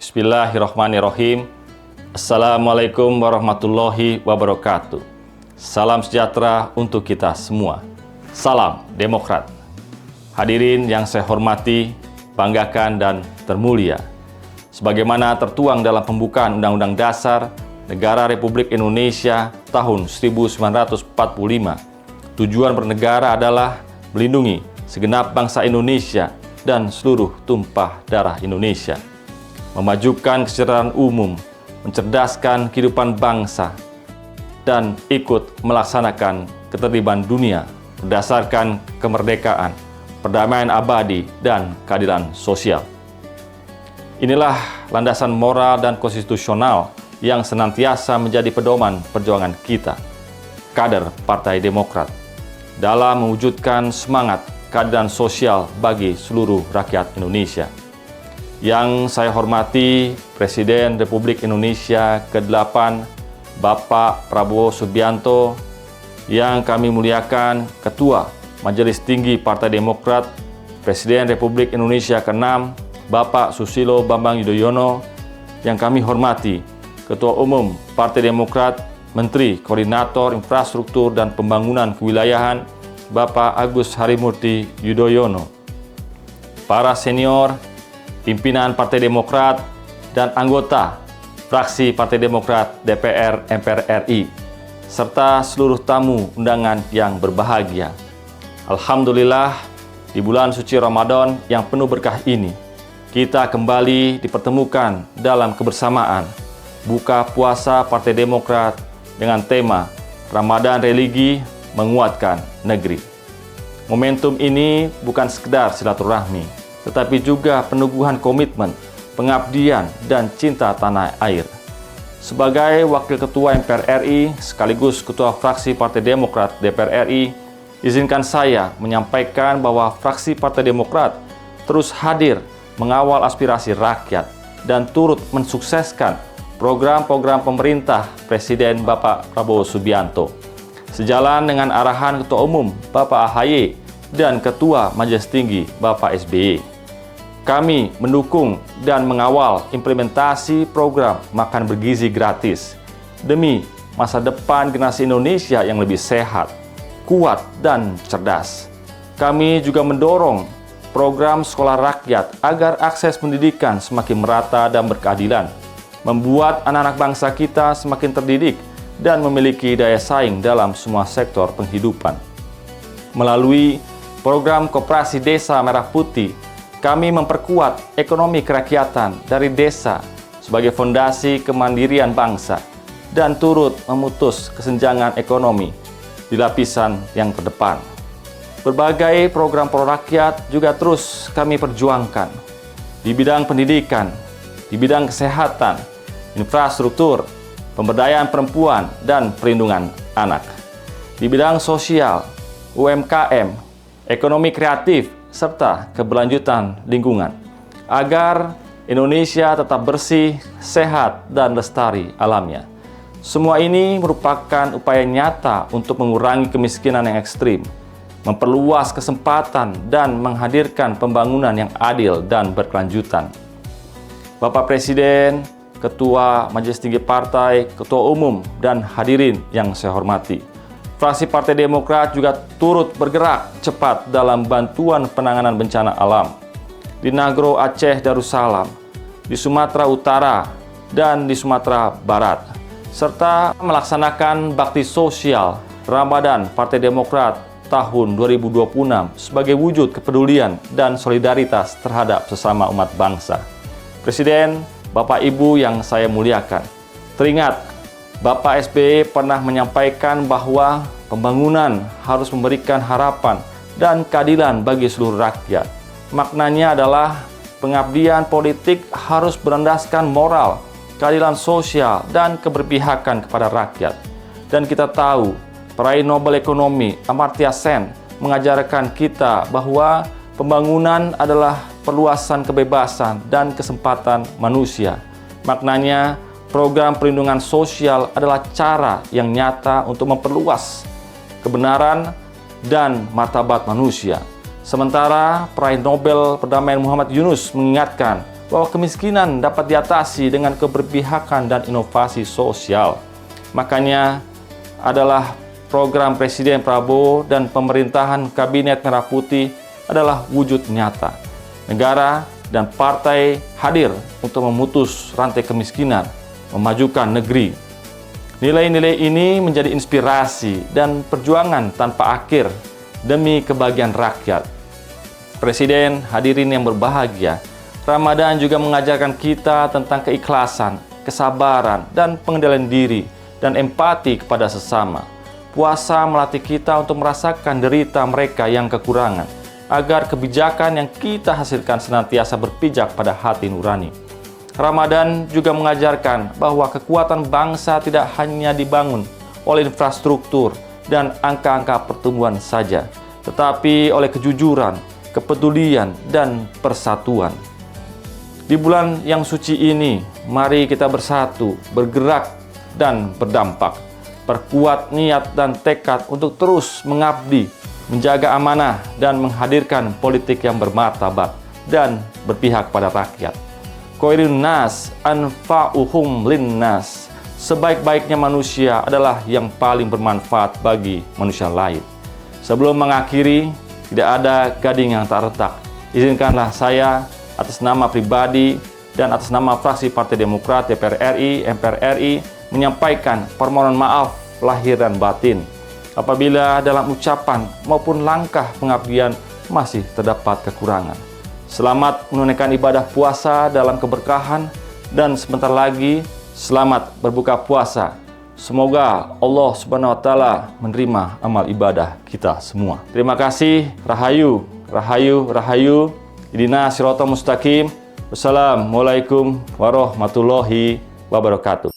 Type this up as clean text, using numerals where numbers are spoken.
Bismillahirrahmanirrahim. Assalamualaikum warahmatullahi wabarakatuh. Salam sejahtera untuk kita semua. Salam Demokrat. Hadirin yang saya hormati, banggakan, dan termulia. Sebagaimana tertuang dalam pembukaan Undang-Undang Dasar Negara Republik Indonesia tahun 1945, tujuan bernegara adalah melindungi segenap bangsa Indonesia dan seluruh tumpah darah Indonesia, memajukan kesejahteraan umum, mencerdaskan kehidupan bangsa, dan ikut melaksanakan ketertiban dunia berdasarkan kemerdekaan, perdamaian abadi, dan keadilan sosial. Inilah landasan moral dan konstitusional yang senantiasa menjadi pedoman perjuangan kita, kader Partai Demokrat, dalam mewujudkan semangat keadilan sosial bagi seluruh rakyat Indonesia. Yang saya hormati Presiden Republik Indonesia ke-8 Bapak Prabowo Subianto, yang kami muliakan Ketua Majelis Tinggi Partai Demokrat, Presiden Republik Indonesia ke-6 Bapak Susilo Bambang Yudhoyono, yang kami hormati Ketua Umum Partai Demokrat, Menteri Koordinator Infrastruktur dan Pembangunan Kewilayahan Bapak Agus Harimurti Yudhoyono, para senior pimpinan Partai Demokrat dan anggota fraksi Partai Demokrat DPR MPR RI, serta seluruh tamu undangan yang berbahagia. Alhamdulillah, di bulan suci Ramadan yang penuh berkah ini, kita kembali dipertemukan dalam kebersamaan buka puasa Partai Demokrat dengan tema Ramadan Religi Menguatkan Negeri. Momentum ini bukan sekedar silaturahmi, tetapi juga peneguhan komitmen, pengabdian, dan cinta tanah air. Sebagai Wakil Ketua MPR RI sekaligus Ketua Fraksi Partai Demokrat DPR RI, izinkan saya menyampaikan bahwa fraksi Partai Demokrat terus hadir mengawal aspirasi rakyat dan turut mensukseskan program-program pemerintah Presiden Bapak Prabowo Subianto, sejalan dengan arahan Ketua Umum Bapak AHY dan Ketua Majelis Tinggi Bapak SBY. Kami mendukung dan mengawal implementasi program makan bergizi gratis demi masa depan generasi Indonesia yang lebih sehat, kuat, dan cerdas. Kami juga mendorong program sekolah rakyat agar akses pendidikan semakin merata dan berkeadilan, membuat anak-anak bangsa kita semakin terdidik dan memiliki daya saing dalam semua sektor penghidupan. Melalui program Koperasi Desa Merah Putih, kami memperkuat ekonomi kerakyatan dari desa sebagai fondasi kemandirian bangsa dan turut memutus kesenjangan ekonomi di lapisan yang terdepan. Berbagai program pro rakyat juga terus kami perjuangkan di bidang pendidikan, di bidang kesehatan, infrastruktur, pemberdayaan perempuan, dan perlindungan anak. Di bidang sosial, UMKM, ekonomi kreatif, serta keberlanjutan lingkungan, agar Indonesia tetap bersih, sehat, dan lestari alamnya. Semua ini merupakan upaya nyata untuk mengurangi kemiskinan yang ekstrim, memperluas kesempatan, dan menghadirkan pembangunan yang adil dan berkelanjutan. Bapak Presiden, Ketua Majelis Tinggi Partai, Ketua Umum, dan hadirin yang saya hormati, fraksi Partai Demokrat juga turut bergerak cepat dalam bantuan penanganan bencana alam di Nagro Aceh Darussalam, di Sumatera Utara, dan di Sumatera Barat, serta melaksanakan bakti sosial Ramadan Partai Demokrat tahun 2026 sebagai wujud kepedulian dan solidaritas terhadap sesama umat bangsa. Presiden, Bapak Ibu yang saya muliakan, teringat Bapak SBY pernah menyampaikan bahwa pembangunan harus memberikan harapan dan keadilan bagi seluruh rakyat. Maknanya adalah pengabdian politik harus berlandaskan moral, keadilan sosial, dan keberpihakan kepada rakyat. Dan kita tahu, peraih Nobel Ekonomi Amartya Sen mengajarkan kita bahwa pembangunan adalah perluasan kebebasan dan kesempatan manusia. Maknanya, program perlindungan sosial adalah cara yang nyata untuk memperluas kebenaran dan martabat manusia. Sementara peraih Nobel Perdamaian Muhammad Yunus mengingatkan bahwa kemiskinan dapat diatasi dengan keberpihakan dan inovasi sosial. Makanya adalah program Presiden Prabowo dan pemerintahan Kabinet Merah Putih adalah wujud nyata. Negara dan partai hadir untuk memutus rantai kemiskinan, memajukan negeri. Nilai-nilai ini menjadi inspirasi dan perjuangan tanpa akhir demi kebahagiaan rakyat. Presiden, hadirin yang berbahagia, Ramadan juga mengajarkan kita tentang keikhlasan, kesabaran, dan pengendalian diri, dan empati kepada sesama. Puasa melatih kita untuk merasakan derita mereka yang kekurangan, agar kebijakan yang kita hasilkan senantiasa berpijak pada hati nurani. Ramadan juga mengajarkan bahwa kekuatan bangsa tidak hanya dibangun oleh infrastruktur dan angka-angka pertumbuhan saja, tetapi oleh kejujuran, kepedulian, dan persatuan. Di bulan yang suci ini, mari kita bersatu, bergerak, dan berdampak. Perkuat niat dan tekad untuk terus mengabdi, menjaga amanah, dan menghadirkan politik yang bermartabat dan berpihak pada rakyat. Khairun nas anfa'uhum linnas. Sebaik-baiknya manusia adalah yang paling bermanfaat bagi manusia lain. Sebelum mengakhiri, tidak ada gading yang tak retak. Izinkanlah saya atas nama pribadi dan atas nama fraksi Partai Demokrat DPR RI, MPR RI menyampaikan permohonan maaf lahir dan batin apabila dalam ucapan maupun langkah pengabdian masih terdapat kekurangan. Selamat menunaikan ibadah puasa dalam keberkahan dan sebentar lagi selamat berbuka puasa. Semoga Allah Subhanahu wa taala menerima amal ibadah kita semua. Terima kasih. Rahayu, rahayu, rahayu. Ihdinas siratal mustaqim. Wassalamualaikum warahmatullahi wabarakatuh.